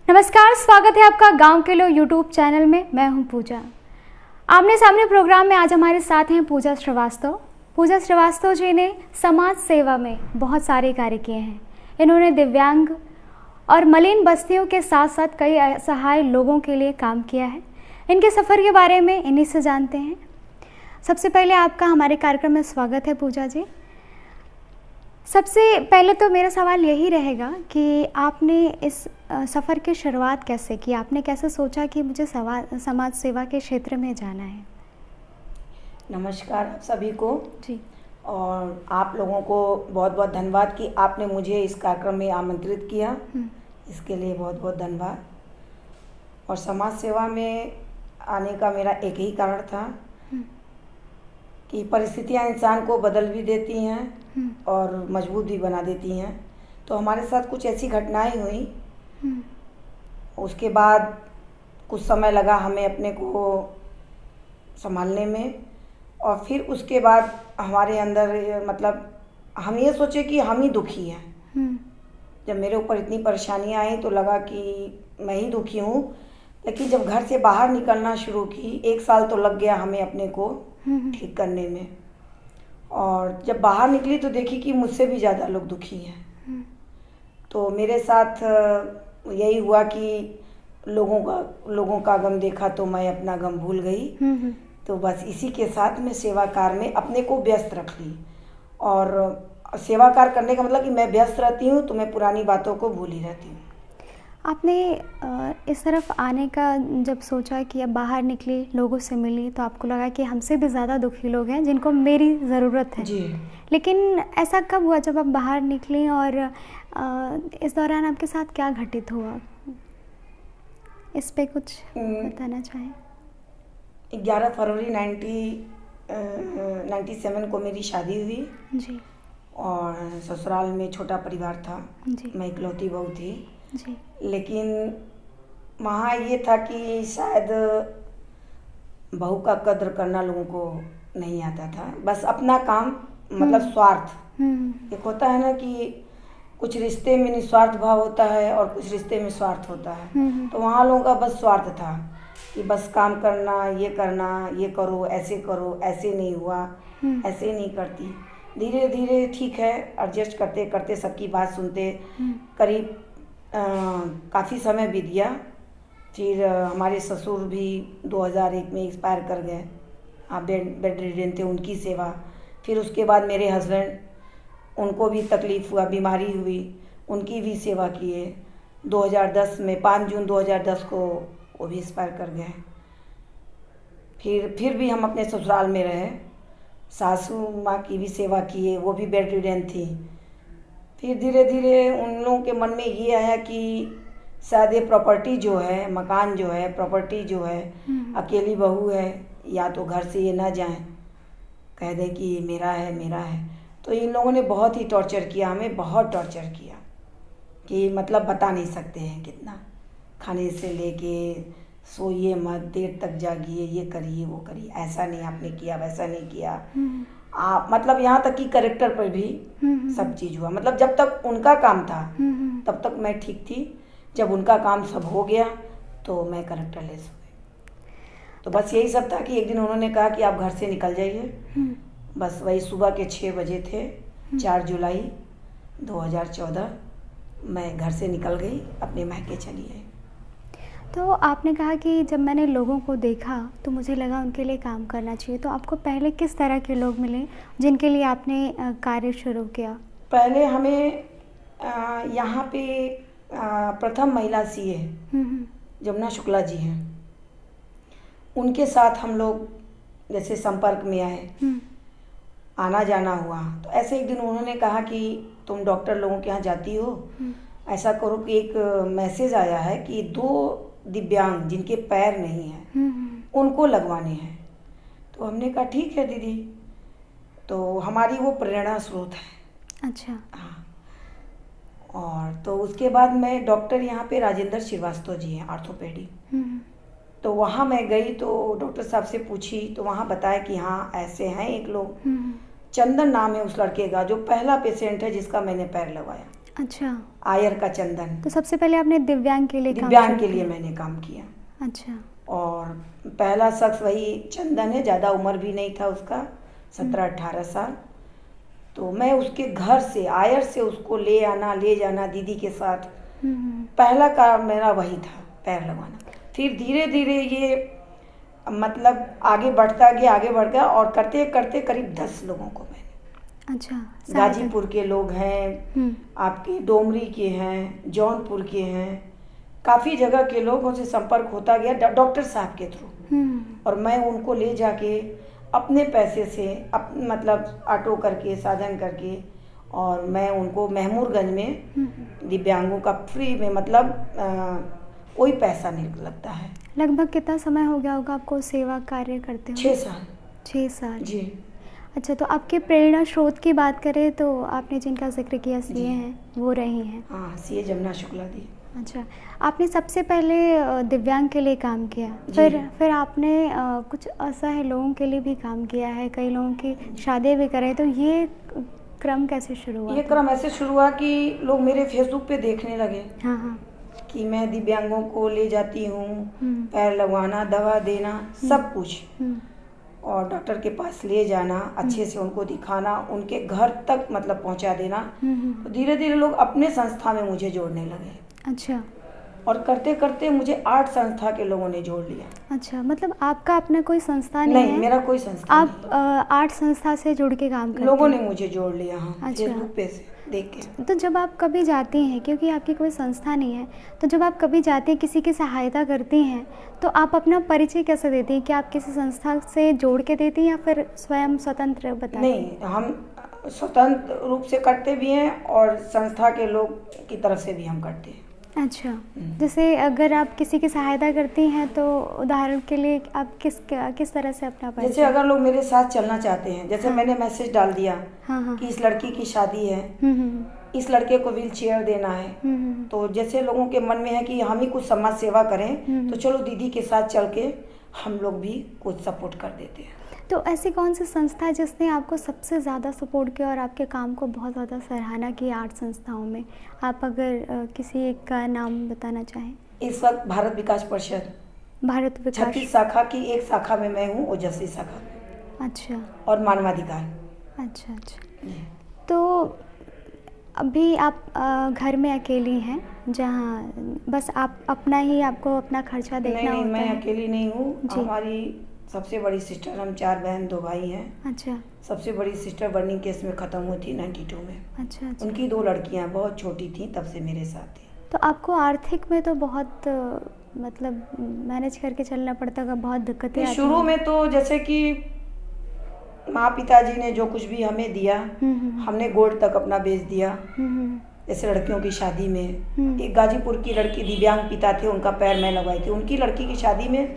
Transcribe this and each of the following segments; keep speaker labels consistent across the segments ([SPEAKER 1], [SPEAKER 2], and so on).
[SPEAKER 1] नमस्कार, स्वागत है आपका गांव के लोग यूट्यूब चैनल में। मैं हूं पूजा। आमने सामने प्रोग्राम में आज हमारे साथ हैं पूजा श्रीवास्तव। पूजा श्रीवास्तव जी ने समाज सेवा में बहुत सारे कार्य किए हैं। इन्होंने दिव्यांग और मलिन बस्तियों के साथ साथ कई असहाय लोगों के लिए काम किया है। इनके सफ़र के बारे में इन्हीं से जानते हैं। सबसे पहले आपका हमारे कार्यक्रम में स्वागत है पूजा जी। सबसे पहले तो मेरा सवाल यही रहेगा कि आपने इस सफ़र की शुरुआत कैसे की? आपने कैसे सोचा कि मुझे समाज सेवा के क्षेत्र में जाना है?
[SPEAKER 2] नमस्कार आप सभी को
[SPEAKER 1] जी।
[SPEAKER 2] और आप लोगों को बहुत बहुत धन्यवाद कि आपने मुझे इस कार्यक्रम में आमंत्रित किया। इसके लिए बहुत बहुत धन्यवाद। और समाज सेवा में आने का मेरा एक ही कारण था कि परिस्थितियां इंसान को बदल भी देती हैं और मजबूत भी बना देती हैं। तो हमारे साथ कुछ ऐसी घटनाएं हुई, उसके बाद कुछ समय लगा हमें अपने को संभालने में। और फिर उसके बाद हमारे अंदर मतलब हम ये सोचे कि हम ही दुखी हैं। जब मेरे ऊपर इतनी परेशानियां आई तो लगा कि मैं ही दुखी हूँ। लेकिन जब घर से बाहर निकलना शुरू की, 1 साल तो लग गया हमें अपने को ठीक करने में। और जब बाहर निकली तो देखी कि मुझसे भी ज़्यादा लोग दुखी हैं। तो मेरे साथ यही हुआ कि लोगों का गम देखा तो मैं अपना गम भूल गई। तो बस इसी के साथ मैं सेवा कार्य में अपने को व्यस्त रख ली। और सेवा कार्य करने का मतलब कि मैं व्यस्त रहती हूँ तो मैं पुरानी बातों को भूल ही रहती हूँ।
[SPEAKER 1] आपने इस तरफ आने का जब सोचा कि अब बाहर निकली, लोगों से मिली, तो आपको लगा कि हमसे भी ज़्यादा दुखी लोग हैं जिनको मेरी ज़रूरत है
[SPEAKER 2] जी।
[SPEAKER 1] लेकिन ऐसा कब हुआ जब आप बाहर निकली और इस दौरान आपके साथ क्या घटित हुआ? इस पे कुछ बताना चाहें?
[SPEAKER 2] 11 फरवरी 97 को मेरी शादी हुई।
[SPEAKER 1] जी।
[SPEAKER 2] और ससुराल में छोटा परिवार था।
[SPEAKER 1] जी।
[SPEAKER 2] मैं इकलौती बहू थी।
[SPEAKER 1] जी।
[SPEAKER 2] लेकिन वहाँ ये था कि शायद बहू का कद्र करना लोगों को नहीं आता था। बस अपना काम, मतलब स्वार्थ। एक होता है ना कि कुछ रिश्ते में निस्वार्थ भाव होता है और कुछ रिश्ते में स्वार्थ होता है। तो वहाँ लोगों का बस स्वार्थ था कि बस काम करना, ये करो, ऐसे नहीं हुआ, ऐसे नहीं करती। धीरे धीरे ठीक है, एडजस्ट करते करते सबकी बात सुनते करीब काफ़ी समय बीत गया। फिर हमारे ससुर भी 2001 में एक्सपायर कर गए। बेड रिडन थे, उनकी सेवा। फिर उसके बाद मेरे हस्बैंड, उनको भी तकलीफ़ हुआ, बीमारी हुई, उनकी भी सेवा किए। 2010 में 5 जून 2010 को वो भी एक्सपायर कर गए। फिर भी हम अपने ससुराल में रहे। सासू माँ की भी सेवा किए, वो भी बेड रिडन थी। फिर धीरे धीरे उन लोगों के मन में ये आया कि शायद ये प्रॉपर्टी जो है, मकान जो है, प्रॉपर्टी जो है, अकेली बहू है, या तो घर से ये ना जाए, कह दे कि ये मेरा है। तो इन लोगों ने बहुत ही टॉर्चर किया, हमें बहुत टॉर्चर किया कि मतलब बता नहीं सकते हैं कितना। खाने से लेके सोइए मत, देर तक जागिए, ये करिए वो करिए, ऐसा नहीं आपने किया, वैसा नहीं किया। मतलब यहाँ तक कि कैरेक्टर पर भी सब चीज़ हुआ। मतलब जब तक उनका काम था तब तक मैं ठीक थी। जब उनका काम सब हो गया तो मैं कैरेक्टरलेस हो गई। तो बस यही सब था कि एक दिन उन्होंने कहा कि आप घर से निकल जाइए। बस वही सुबह के 6 बजे थे, 4 जुलाई 2014। मैं घर से निकल गई, अपने मायके चली आई।
[SPEAKER 1] तो आपने कहा कि जब मैंने लोगों को देखा तो मुझे लगा उनके लिए काम करना चाहिए। तो आपको पहले किस तरह के लोग मिले जिनके लिए आपने कार्य शुरू किया?
[SPEAKER 2] पहले हमें यहाँ पे प्रथम महिला सीए जमुना शुक्ला जी हैं, उनके साथ हम लोग जैसे संपर्क में आए, आना जाना हुआ। तो ऐसे एक दिन उन्होंने कहा कि तुम डॉक्टर लोगों के यहाँ जाती हो, ऐसा करो कि एक मैसेज आया है कि 2 दिव्यांग जिनके पैर नहीं हैं उनको लगवाने हैं। तो हमने कहा ठीक है दीदी। तो हमारी वो प्रेरणा स्रोत है।
[SPEAKER 1] अच्छा।
[SPEAKER 2] हाँ। और तो उसके बाद मैं डॉक्टर यहाँ पे राजेंद्र श्रीवास्तव जी हैं, ऑर्थोपेडी। तो वहाँ मैं गई तो डॉक्टर साहब से पूछी तो वहाँ बताया कि हाँ ऐसे हैं एक लोग। चंदन नाम है उस लड़के का, जो पहला पेशेंट है जिसका मैंने पैर लगवाया।
[SPEAKER 1] अच्छा,
[SPEAKER 2] आयर का चंदन।
[SPEAKER 1] तो सबसे पहले आपने दिव्यांग के लिए काम
[SPEAKER 2] दिव्यांग
[SPEAKER 1] शुरू
[SPEAKER 2] के लिए
[SPEAKER 1] किया।
[SPEAKER 2] मैंने काम किया।
[SPEAKER 1] अच्छा।
[SPEAKER 2] और पहला शख्स वही चंदन है, ज़्यादा उम्र भी नहीं था उसका, 17-18 साल। तो मैं उसके घर से आयर से उसको ले आना ले जाना दीदी के साथ, पहला काम मेरा वही था, पैर लगाना। फिर धीरे धीरे ये मतलब आगे बढ़ता गया और करते करते करीब 10 लोगों को मैंने,
[SPEAKER 1] अच्छा,
[SPEAKER 2] गाजीपुर के लोग हैं, आपके डोमरी के हैं, जौनपुर के हैं, काफ़ी जगह के लोगों से संपर्क होता गया डॉक्टर साहब के थ्रू। और मैं उनको ले जाके अपने पैसे से मतलब ऑटो करके साधन करके, और मैं उनको महमूरगंज में दिव्यांगों का फ्री में, मतलब कोई पैसा नहीं लगता है।
[SPEAKER 1] लगभग कितना समय हो गया होगा आपको सेवा कार्य करते हुए?
[SPEAKER 2] 6 साल।
[SPEAKER 1] 6 साल
[SPEAKER 2] जी।
[SPEAKER 1] अच्छा, तो आपके प्रेरणा स्रोत की बात करें तो आपने जिनका जिक्र किया सीए हैं, वो रही हैं?
[SPEAKER 2] हाँ, सीए जमुना शुक्ला दी।
[SPEAKER 1] अच्छा, आपने सबसे पहले दिव्यांग के लिए काम किया, फिर आपने कुछ असहाय लोगों के लिए भी काम किया है, कई लोगों की शादी भी करे, तो ये क्रम कैसे शुरू हुआ?
[SPEAKER 2] ये क्रम ऐसे शुरू हुआ कि लोग मेरे फेसबुक पे देखने लगे।
[SPEAKER 1] हाँ हाँ।
[SPEAKER 2] कि मैं दिव्यांगों को ले जाती हूँ, पैर लगवाना, दवा देना, सब कुछ, और डॉक्टर के पास ले जाना, अच्छे से उनको दिखाना, उनके घर तक मतलब पहुँचा देना। तो धीरे धीरे लोग अपने संस्था में मुझे जोड़ने लगे।
[SPEAKER 1] अच्छा।
[SPEAKER 2] और करते करते मुझे 8 संस्था के लोगों ने जोड़ लिया।
[SPEAKER 1] अच्छा, मतलब आपका अपना कोई संस्था नहीं है?
[SPEAKER 2] मेरा कोई संस्था
[SPEAKER 1] आप 8 संस्था से जुड़ के काम करते हैं?
[SPEAKER 2] लोगों ने मुझे जोड़ लिया। हाँ,
[SPEAKER 1] अच्छा।
[SPEAKER 2] फेसबुक पे से देख के।
[SPEAKER 1] तो जब आप कभी जाती हैं, क्योंकि आपकी कोई संस्था नहीं है, तो जब आप कभी जाती हैं, किसी की सहायता करती हैं, तो आप अपना परिचय कैसे देती हैं? क्या आप किसी संस्था से जोड़ के देती हैं या फिर स्वयं स्वतंत्र बताती हैं?
[SPEAKER 2] नहीं, हम स्वतंत्र रूप से करते भी हैं और संस्था के लोग की तरफ से भी हम करते हैं।
[SPEAKER 1] अच्छा, जैसे अगर आप किसी की सहायता करती हैं तो उदाहरण के लिए आप किस तरह से अपना परिचय?
[SPEAKER 2] जैसे अगर लोग मेरे साथ चलना चाहते हैं, जैसे मैंने मैसेज डाल दिया कि इस लड़की की शादी है, इस लड़के को व्हील चेयर देना है, तो जैसे लोगों के मन में है कि हम ही कुछ समाज सेवा करें, तो चलो दीदी के साथ चल के हम लोग भी कुछ सपोर्ट कर देते हैं।
[SPEAKER 1] तो ऐसी कौन सी संस्था है जिसने आपको सबसे ज़्यादा सपोर्ट किया और आपके काम को बहुत ज़्यादा सराहना की 8 संस्थाओं में? आप अगर किसी एक का नाम बताना चाहें।
[SPEAKER 2] इस वक्त भारत विकास परिषद,
[SPEAKER 1] भारत विकास
[SPEAKER 2] 36 शाखा की एक शाखा में मैं हूँ, ओजस्वी शाखा में।
[SPEAKER 1] अच्छा।
[SPEAKER 2] और मानवाधिकार।
[SPEAKER 1] अच्छा अच्छा। तो अभी आप घर में अकेली हैं, जहाँ बस आप अपना ही आपको अपना खर्चा देखना होता है?
[SPEAKER 2] नहीं, मैं अकेली नहीं हूँ। हमारी सबसे बड़ी सिस्टर, हम 4 बहन 2 भाई हैं।
[SPEAKER 1] अच्छा। सबसे
[SPEAKER 2] बड़ी सिस्टर बर्निंग केस में ख़त्म हुई थी 92 में।
[SPEAKER 1] अच्छा अच्छा।
[SPEAKER 2] उनकी 2 लड़कियां बहुत छोटी थी, तब से मेरे साथ थी।
[SPEAKER 1] तो आपको आर्थिक में तो बहुत मतलब मैनेज करके चलना पड़ता होगा, बहुत दिक्कतें आती हैं?
[SPEAKER 2] शुरू में तो जैसे कि माँ पिताजी ने जो कुछ भी हमें दिया, हमने गोल्ड तक अपना बेच दिया। जैसे लड़कियों की शादी में एक गाजीपुर की लड़की, दिव्यांग पिता थे, उनका पैर मैं लगवाई थी। उनकी लड़की की शादी में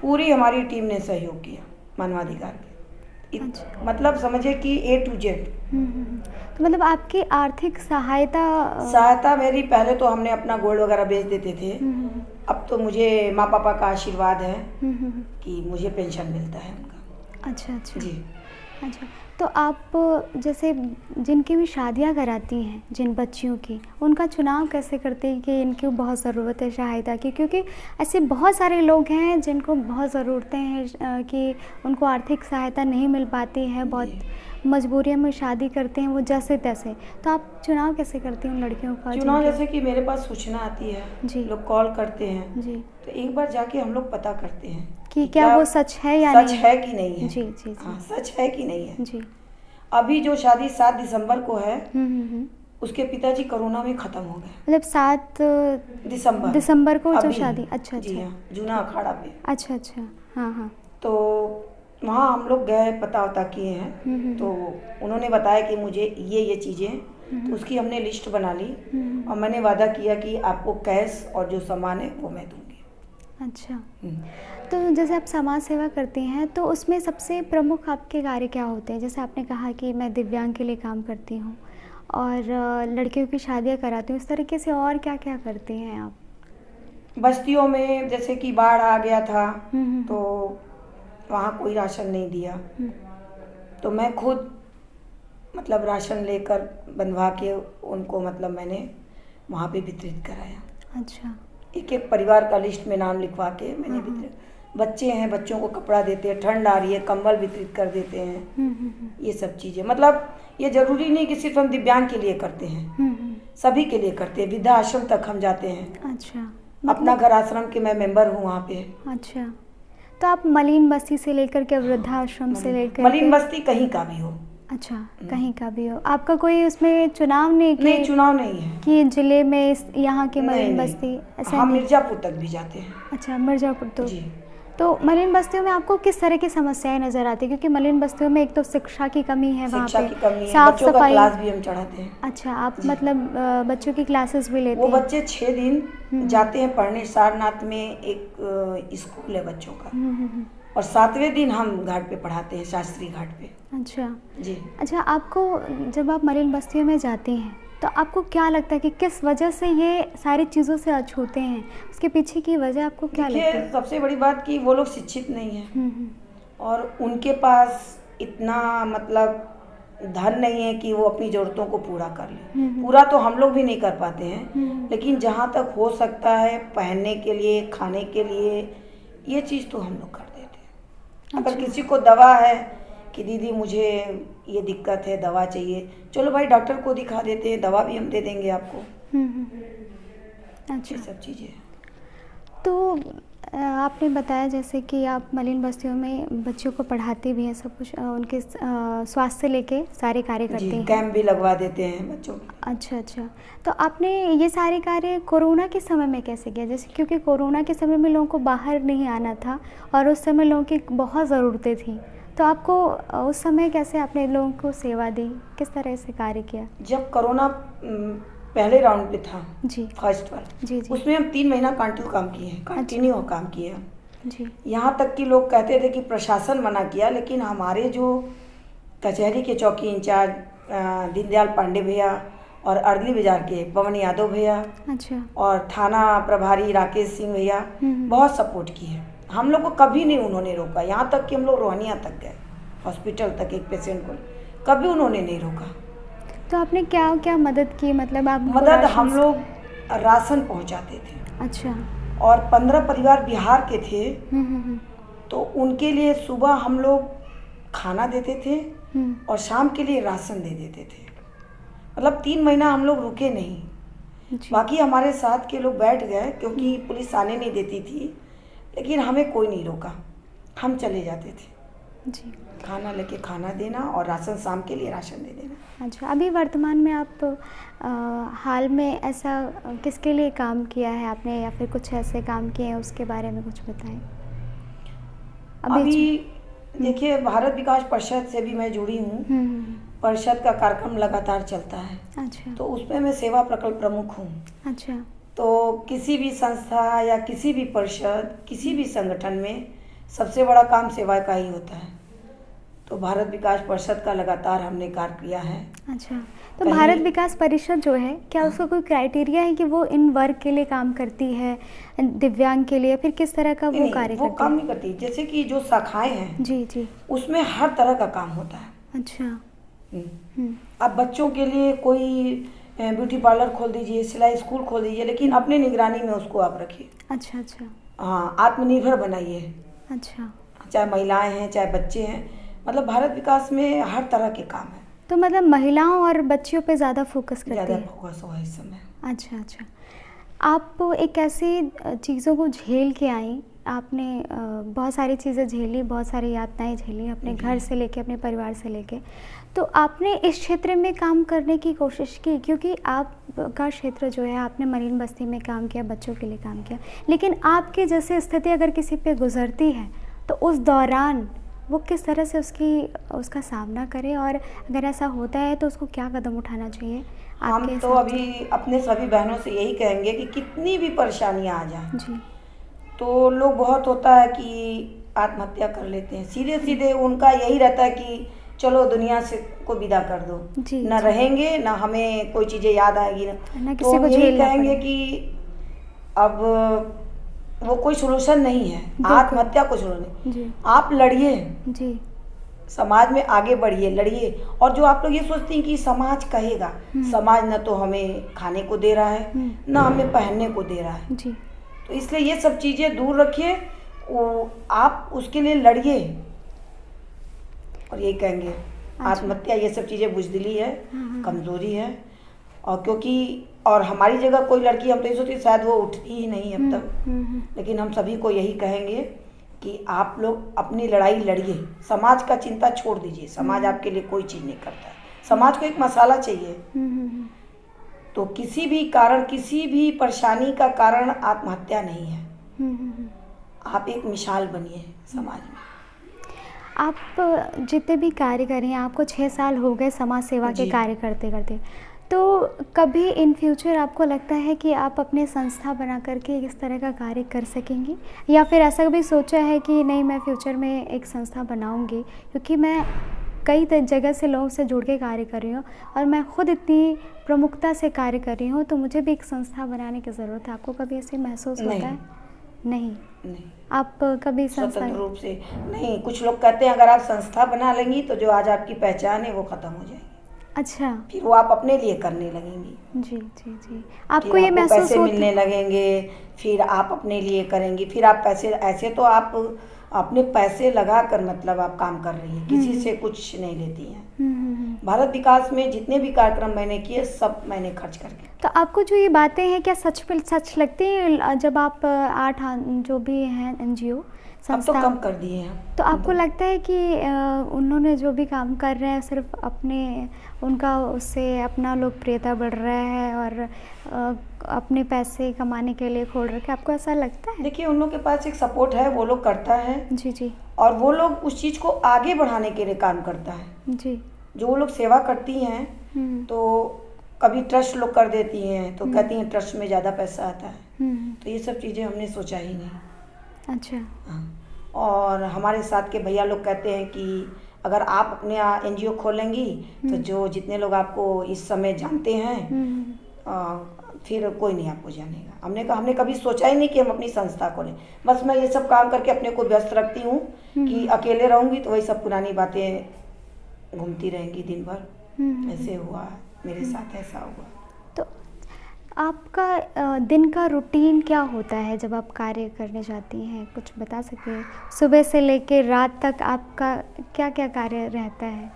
[SPEAKER 2] पूरी हमारी टीम ने सहयोग किया, मानवाधिकार के। अच्छा। मतलब समझे कि A to Z।
[SPEAKER 1] तो मतलब आपकी आर्थिक सहायता
[SPEAKER 2] मेरी, पहले तो हमने अपना गोल्ड वगैरह बेच देते थे। अब तो मुझे माँ पापा का आशीर्वाद है कि मुझे पेंशन मिलता है उनका।
[SPEAKER 1] अच्छा अच्छा
[SPEAKER 2] जी।
[SPEAKER 1] अच्छा, तो आप जैसे जिनकी भी शादियां कराती हैं, जिन बच्चियों की, उनका चुनाव कैसे करते हैं कि इनकी बहुत ज़रूरत है सहायता की? क्योंकि ऐसे बहुत सारे लोग हैं जिनको बहुत ज़रूरतें हैं कि उनको आर्थिक सहायता नहीं मिल पाती है, बहुत मजबूरियों में शादी करते हैं वो जैसे तैसे। तो आप चुनाव कैसे करती हैं उन लड़कियों का?
[SPEAKER 2] चुनाव जैसे कि मेरे पास सूचना आती है जी, लोग कॉल करते हैं
[SPEAKER 1] जी,
[SPEAKER 2] तो एक बार जाके हम लोग पता करते हैं
[SPEAKER 1] कि क्या वो सच है या नहीं,
[SPEAKER 2] सच है कि नहीं है।
[SPEAKER 1] जी जी जी।
[SPEAKER 2] हाँ, सच है कि नहीं है
[SPEAKER 1] जी।
[SPEAKER 2] अभी जो शादी 7 दिसंबर को है, उसके पिताजी कोरोना में खत्म हो गए।
[SPEAKER 1] मतलब 7 दिसंबर को जो शादी? अच्छा
[SPEAKER 2] जी
[SPEAKER 1] अच्छा।
[SPEAKER 2] हाँ, जूना अखाड़ा पे।
[SPEAKER 1] अच्छा अच्छा। हाँ हाँ।
[SPEAKER 2] तो वहाँ हम लोग गए, पता किए हैं, तो उन्होंने बताया कि मुझे ये चीज़ें, तो उसकी हमने लिस्ट बना ली और मैंने वादा किया कि आपको कैश और जो सामान है वो मैं दूंगी।
[SPEAKER 1] अच्छा, तो जैसे आप समाज सेवा करती हैं तो उसमें सबसे प्रमुख आपके कार्य क्या होते हैं? जैसे आपने कहा कि मैं दिव्यांग के लिए काम करती हूँ और लड़कियों की शादियाँ कराती हूँ, इस तरीके से और क्या क्या करती हैं आप?
[SPEAKER 2] बस्तियों में जैसे कि बाढ़ आ गया था तो वहाँ कोई राशन नहीं दिया, तो मैं खुद मतलब राशन लेकर बंधवा के उनको मतलब मैंने वहाँ पे वितरित कराया।
[SPEAKER 1] अच्छा।
[SPEAKER 2] एक एक परिवार का लिस्ट में नाम लिखवा के मैंने वितरित। बच्चे हैं, बच्चों को कपड़ा देते हैं, ठंड आ रही है कंबल वितरित कर देते हैं। ये सब चीज़ें मतलब ये ज़रूरी नहीं कि सिर्फ हम दिव्यांग के लिए करते हैं, सभी के लिए करते हैं। वृद्धा आश्रम तक हम जाते हैं।
[SPEAKER 1] अच्छा।
[SPEAKER 2] अपना घर आश्रम के मैं मेंबर हूँ वहाँ पे।
[SPEAKER 1] अच्छा, तो आप मलिन बस्ती से लेकर के वृद्धाश्रम से लेकर
[SPEAKER 2] मलिन बस्ती कहीं का भी हो।
[SPEAKER 1] अच्छा, कहीं का भी हो। आपका कोई उसमें चुनाव नहीं कि
[SPEAKER 2] नहीं, चुनाव नहीं है
[SPEAKER 1] कि जिले में यहाँ के मलिन
[SPEAKER 2] नहीं,
[SPEAKER 1] बस्ती ऐसा
[SPEAKER 2] हम
[SPEAKER 1] नहीं?
[SPEAKER 2] मिर्ज़ापुर तक भी जाते हैं।
[SPEAKER 1] अच्छा, मिर्ज़ापुर तो
[SPEAKER 2] जी।
[SPEAKER 1] तो मलिन बस्तियों में आपको किस तरह की समस्याएं नजर आती है? क्योंकि मलिन बस्तियों में एक तो शिक्षा की कमी है, वहाँ
[SPEAKER 2] शिक्षा
[SPEAKER 1] पे
[SPEAKER 2] की कमी है,
[SPEAKER 1] साफ
[SPEAKER 2] बच्चों का
[SPEAKER 1] सफाई।
[SPEAKER 2] क्लास भी हम चढ़ाते हैं।
[SPEAKER 1] अच्छा, आप मतलब बच्चों की क्लासेस भी लेते
[SPEAKER 2] वो
[SPEAKER 1] हैं?
[SPEAKER 2] बच्चे 6 दिन जाते हैं पढ़ने। सारनाथ में एक स्कूल है बच्चों का, और 7वें दिन हम घाट पे पढ़ाते हैं, शास्त्री घाट पे।
[SPEAKER 1] अच्छा
[SPEAKER 2] जी।
[SPEAKER 1] अच्छा, आपको जब आप मलिन बस्तियों में जाते हैं तो आपको क्या लगता है कि किस वजह से ये सारी चीज़ों से अछूते हैं? उसके पीछे की वजह आपको क्या लगता
[SPEAKER 2] देखिए,
[SPEAKER 1] है?
[SPEAKER 2] सबसे बड़ी बात कि वो लोग शिक्षित नहीं हैं और उनके पास इतना मतलब धन नहीं है कि वो अपनी ज़रूरतों को पूरा कर लें। पूरा तो हम लोग भी नहीं कर पाते हैं, लेकिन जहाँ तक हो सकता है पहनने के लिए, खाने के लिए, ये चीज़ तो हम लोग कर देते हैं। अगर किसी को दवा है कि दीदी मुझे ये दिक्कत है, दवा चाहिए, चलो भाई डॉक्टर को दिखा देते हैं, दवा भी हम दे देंगे आपको।
[SPEAKER 1] अच्छा,
[SPEAKER 2] ये सब चीज़ें।
[SPEAKER 1] तो आपने बताया जैसे कि आप मलिन बस्तियों में बच्चों को पढ़ाते भी हैं, सब कुछ उनके स्वास्थ्य से लेके सारे कार्य करते हैं।
[SPEAKER 2] कैंप भी लगवा देते हैं बच्चों के।
[SPEAKER 1] अच्छा अच्छा, तो आपने ये सारे कार्य कोरोना के समय में कैसे किया? जैसे क्योंकि कोरोना के समय में लोगों को बाहर नहीं आना था और उस समय लोगों की बहुत ज़रूरतें थी, तो आपको उस समय कैसे आपने लोगों को सेवा दी, किस तरह से कार्य किया?
[SPEAKER 2] जब कोरोना पहले राउंड पे था,
[SPEAKER 1] जी,
[SPEAKER 2] फर्स्ट वाला,
[SPEAKER 1] जी जी,
[SPEAKER 2] उसमें हम 3 महीना कंटिन्यू काम किए हैं, कंटिन्यू काम किए हैं।
[SPEAKER 1] जी,
[SPEAKER 2] यहाँ तक कि लोग कहते थे कि प्रशासन मना किया, लेकिन हमारे जो कचहरी के चौकी इंचार्ज दीनदयाल पांडे भैया और अर्ली बाजार के पवन यादव भैया,
[SPEAKER 1] अच्छा,
[SPEAKER 2] और थाना प्रभारी राकेश सिंह भैया बहुत सपोर्ट किए। हम लोग को कभी नहीं उन्होंने रोका। यहाँ तक कि हम लोग रोहनिया तक गए, हॉस्पिटल तक एक पेशेंट को, कभी उन्होंने नहीं रोका।
[SPEAKER 1] तो आपने क्या क्या मदद की? मतलब आप
[SPEAKER 2] मदद हम लोग राशन पहुँचाते थे।
[SPEAKER 1] अच्छा,
[SPEAKER 2] और 15 परिवार बिहार के थे, तो उनके लिए सुबह हम लोग खाना देते थे और शाम के लिए राशन दे देते थे। मतलब 3 महीना हम लोग रुके नहीं।
[SPEAKER 1] जी,
[SPEAKER 2] बाकी हमारे साथ के लोग बैठ गए क्योंकि पुलिस आने नहीं देती थी, लेकिन हमें कोई नहीं रोका, हम चले जाते थे।
[SPEAKER 1] जी,
[SPEAKER 2] खाना लेके खाना देना और राशन शाम के लिए राशन दे देना।
[SPEAKER 1] अच्छा, अभी वर्तमान में आप हाल में ऐसा किसके लिए काम किया है आपने, या फिर कुछ ऐसे काम किए हैं उसके बारे में कुछ बताएं?
[SPEAKER 2] अभी देखिए, भारत विकास परिषद से भी मैं जुड़ी हूँ। परिषद का कार्यक्रम लगातार चलता है।
[SPEAKER 1] अच्छा,
[SPEAKER 2] तो उसमें मैं सेवा प्रकल्प प्रमुख हूँ।
[SPEAKER 1] अच्छा,
[SPEAKER 2] तो किसी भी संस्था या किसी भी परिषद, किसी भी संगठन में सबसे बड़ा काम सेवा का ही होता है। तो भारत विकास परिषद का लगातार हमने कार्य किया है।
[SPEAKER 1] अच्छा, तो भारत विकास परिषद जो है, क्या उसका कोई क्राइटेरिया है कि वो इन वर्ग के लिए काम करती है, दिव्यांग के लिए, फिर किस तरह का वो कार्य
[SPEAKER 2] वो
[SPEAKER 1] करती
[SPEAKER 2] काम
[SPEAKER 1] है?
[SPEAKER 2] नहीं करती। जैसे कि जो शाखाएं हैं,
[SPEAKER 1] जी जी,
[SPEAKER 2] उसमें हर तरह का काम होता है।
[SPEAKER 1] अच्छा,
[SPEAKER 2] अब बच्चों के लिए कोई ब्यूटी पार्लर खोल दीजिए, सिलाई स्कूल खोल दीजिए, लेकिन अपने निगरानी में उसको आप रखिए।
[SPEAKER 1] अच्छा अच्छा,
[SPEAKER 2] हाँ, आत्मनिर्भर बनाइए।
[SPEAKER 1] अच्छा,
[SPEAKER 2] चाहे महिलाएं हैं, चाहे बच्चे हैं, मतलब भारत विकास में हर तरह के काम है।
[SPEAKER 1] तो मतलब महिलाओं और बच्चियों पे ज़्यादा फोकस करती
[SPEAKER 2] ज़्यादा
[SPEAKER 1] है?
[SPEAKER 2] फोकस हुआ इस समय।
[SPEAKER 1] अच्छा अच्छा, आप एक ऐसी चीज़ों को झेल के आई, आपने बहुत सारी चीज़ें झेली, बहुत सारी यातनाएं झेली, अपने घर से लेके, अपने परिवार से लेके, तो आपने इस क्षेत्र में काम करने की कोशिश की? क्योंकि आपका क्षेत्र जो है, आपने मरीन बस्ती में काम किया, बच्चों के लिए काम किया, लेकिन आपके जैसे स्थिति अगर किसी पे गुजरती है तो उस दौरान वो किस तरह से उसका सामना करे, और अगर ऐसा होता है तो उसको क्या कदम उठाना चाहिए?
[SPEAKER 2] हम तो अभी अपने सभी बहनों से यही कहेंगे कि कितनी भी परेशानियां आ जाए,
[SPEAKER 1] जी,
[SPEAKER 2] तो लोग बहुत होता है कि आत्महत्या कर लेते हैं। सीधे सीधे उनका यही रहता है कि चलो दुनिया से को विदा कर दो, ना रहेंगे, ना हमें कोई चीज़ें याद आएगी, ना
[SPEAKER 1] किसी को
[SPEAKER 2] यही कहेंगे कि अब वो कोई सोल्यूशन नहीं है, आत्महत्या कोई सोल्यूशन नहीं। आप लड़िए,
[SPEAKER 1] जी,
[SPEAKER 2] समाज में आगे बढ़िए, लड़िए। और जो आप लोग ये सोचते हैं कि समाज कहेगा, समाज न तो हमें खाने को दे रहा है, न हमें पहनने को दे रहा है
[SPEAKER 1] जी।
[SPEAKER 2] तो इसलिए ये सब चीज़ें दूर रखिए, आप उसके लिए लड़िए। और यही कहेंगे, आत्महत्या ये सब चीज़ें बुज़दिली है, कमज़ोरी है। और क्योंकि और हमारी जगह कोई लड़की, हम तो ये सोचते शायद वो उठती ही नहीं अब तक, लेकिन हम सभी को यही कहेंगे कि आप लोग अपनी लड़ाई लड़िए, समाज का चिंता छोड़ दीजिए। समाज आपके लिए कोई चीज़ नहीं करता है, समाज को एक मसाला चाहिए। तो किसी भी कारण, किसी भी परेशानी का कारण आत्महत्या नहीं है। आप एक मिसाल बनिए समाज में।
[SPEAKER 1] आप जितने भी कार्य कर रही हैं, आपको 6 साल हो गए समाज सेवा के कार्य करते करते, तो कभी इन फ्यूचर आपको लगता है कि आप अपने संस्था बना करके इस तरह का कार्य कर सकेंगी, या फिर ऐसा कभी सोचा है कि नहीं मैं फ्यूचर में एक संस्था बनाऊंगी, क्योंकि मैं कई जगह से लोगों से जुड़ के कार्य कर रही हूँ और मैं खुद इतनी प्रमुखता से कार्य कर रही हूँ, तो मुझे भी एक संस्था बनाने की ज़रूरत है। आपको कभी ऐसे महसूस होता है? नहीं। आप कभी
[SPEAKER 2] स्वतंत्र रूप से नहीं। कुछ लोग कहते हैं अगर आप संस्था बना लेंगी तो जो आज आपकी पहचान है वो ख़त्म हो जाएगी।
[SPEAKER 1] अच्छा।
[SPEAKER 2] फिर वो आप अपने लिए करने लगेंगी।
[SPEAKER 1] जी जी जी। आपको ये महसूस
[SPEAKER 2] पैसे मिलने लगेंगे, फिर आप अपने लिए करेंगी। फिर आप पैसे, ऐसे तो आप अपने पैसे लगा कर मतलब आप काम कर रही हैं, किसी से कुछ नहीं लेती हैं। भारत विकास में जितने भी कार्यक्रम मैंने किए सब मैंने खर्च करके।
[SPEAKER 1] तो आपको जो ये बातें हैं क्या सच लगती हैं? जब आप 8 जो भी हैं NGO
[SPEAKER 2] अब तो कम कर दिए हैं।
[SPEAKER 1] तो आपको लगता है कि उन्होंने जो भी काम कर रहे हैं सिर्फ अपने, उनका उससे अपना लोकप्रियता बढ़ रहा है और अपने पैसे कमाने के लिए खोल रखे, आपको ऐसा लगता है?
[SPEAKER 2] देखिए, उन लोग के पास एक सपोर्ट है, वो लोग करता है।
[SPEAKER 1] जी जी।
[SPEAKER 2] और वो लोग उस चीज़ को आगे बढ़ाने के लिए काम करता है।
[SPEAKER 1] जी।
[SPEAKER 2] जो वो लोग सेवा करती हैं तो कभी ट्रस्ट लोग कर देती हैं तो कहती हैं ट्रस्ट में ज़्यादा पैसा आता है। तो ये सब चीज़ें हमने सोचा ही नहीं।
[SPEAKER 1] अच्छा।
[SPEAKER 2] हाँ। और हमारे साथ के भैया लोग कहते हैं कि अगर आप अपने NGO खोलेंगी तो जो जितने लोग आपको इस समय जानते हैं फिर कोई नहीं आपको जानेगा। हमने कहा, हमने कभी सोचा ही नहीं कि हम अपनी संस्था खोलें। बस मैं ये सब काम करके अपने को व्यस्त रखती हूँ कि अकेले रहूँगी तो वही सब पुरानी बातें घूमती रहेंगी दिन भर। ऐसे हुआ मेरे साथ, ऐसा हुआ।
[SPEAKER 1] तो आपका दिन का रूटीन क्या होता है जब आप कार्य करने जाती हैं? कुछ बता सकते हैं? सुबह से लेकर रात तक आपका क्या क्या कार्य रहता है?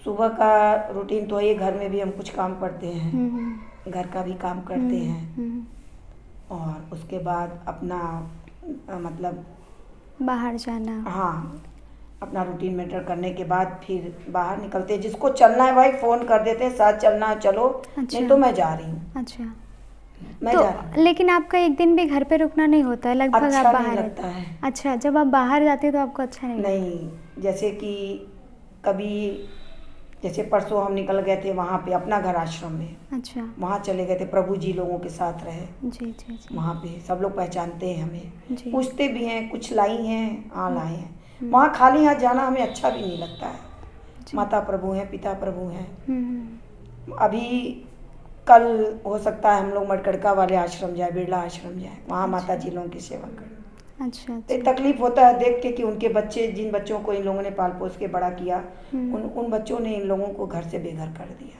[SPEAKER 2] सुबह का रूटीन तो ये, घर में भी हम कुछ काम करते हैं, घर का भी काम करते हैं। और उसके बाद अपना मतलब
[SPEAKER 1] बाहर जाना।
[SPEAKER 2] हाँ, अपना रूटीन मेंटेन करने के बाद फिर बाहर निकलते हैं। जिसको चलना है भाई फ़ोन कर देते हैं, साथ चलना है चलो। अच्छा। नहीं तो मैं जा रही हूँ।
[SPEAKER 1] अच्छा।
[SPEAKER 2] मैं जा रही हूँ।
[SPEAKER 1] लेकिन आपका एक दिन भी घर पे रुकना नहीं होता है लगभग?
[SPEAKER 2] अच्छा
[SPEAKER 1] आप बाहर
[SPEAKER 2] नहीं लगता है।
[SPEAKER 1] अच्छा, जब आप बाहर जाती है तो आपको अच्छा नहीं
[SPEAKER 2] जैसे कि कभी, जैसे परसों हम निकल गए थे वहाँ पे अपना घर आश्रम में। अच्छा। वहाँ चले गए थे, प्रभु जी लोगों के साथ रहे। जी जी जी। वहाँ पे सब लोग पहचानते हैं हमें, पूछते भी हैं, कुछ लाई हैं, हाँ लाए हैं। वहाँ खाली हाथ जाना हमें अच्छा भी नहीं लगता है। माता प्रभु हैं, पिता प्रभु हैं। अभी कल हो सकता है हम लोग मटकड़का वाले आश्रम जाए, बिरला आश्रम जाए, वहाँ माता जी लोगों की सेवा करें। अच्छा। तो तकलीफ होता है देख के कि उनके बच्चे, जिन बच्चों को इन लोगों ने पाल पोस के बड़ा किया, उन बच्चों ने इन लोगों को घर से बेघर कर दिया।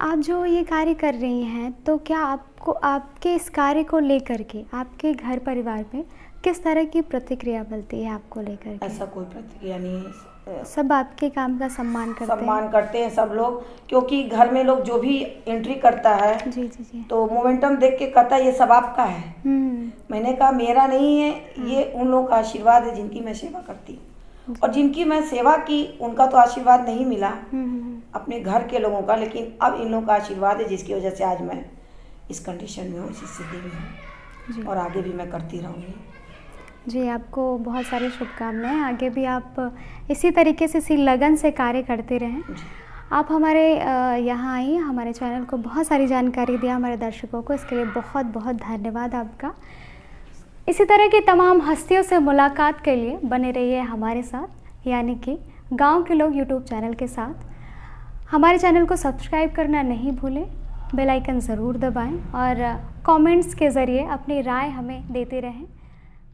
[SPEAKER 1] आप जो ये कार्य कर रही हैं, तो क्या आपको आपके इस कार्य को लेकर के आपके घर परिवार में किस तरह की प्रतिक्रिया मिलती है आपको लेकर के?
[SPEAKER 2] ऐसा कोई प्रतिक्रिया नहीं है।
[SPEAKER 1] सब आपके काम का सम्मान
[SPEAKER 2] करते हैं सब लोग, क्योंकि घर में लोग जो भी एंट्री करता है जी जी जी, तो मोमेंटम देख के कहता है ये सब आपका है। मैंने कहा मेरा नहीं है, ये उन लोगों का आशीर्वाद है जिनकी मैं सेवा करती हूँ। और जिनकी मैं सेवा की उनका तो आशीर्वाद नहीं मिला, अपने घर के लोगों का, लेकिन अब इन लोगों का आशीर्वाद है जिसकी वजह से आज मैं इस कंडीशन में हूँ, इस स्थिति में हूँ, और आगे भी मैं करती रहूँगी।
[SPEAKER 1] जी, आपको बहुत सारी शुभकामनाएं। आगे भी आप इसी तरीके से, इसी लगन से कार्य करते रहें। आप हमारे यहाँ आई, हमारे चैनल को बहुत सारी जानकारी दिया हमारे दर्शकों को, इसके लिए बहुत बहुत धन्यवाद आपका। इसी तरह की तमाम हस्तियों से मुलाकात के लिए बने रहिए हमारे साथ, यानी कि गांव के लोग यूट्यूब चैनल के साथ। हमारे चैनल को सब्सक्राइब करना नहीं भूलें, बेल आइकन ज़रूर दबाएं और कमेंट्स के ज़रिए अपनी राय हमें देते रहें।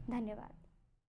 [SPEAKER 1] धन्यवाद।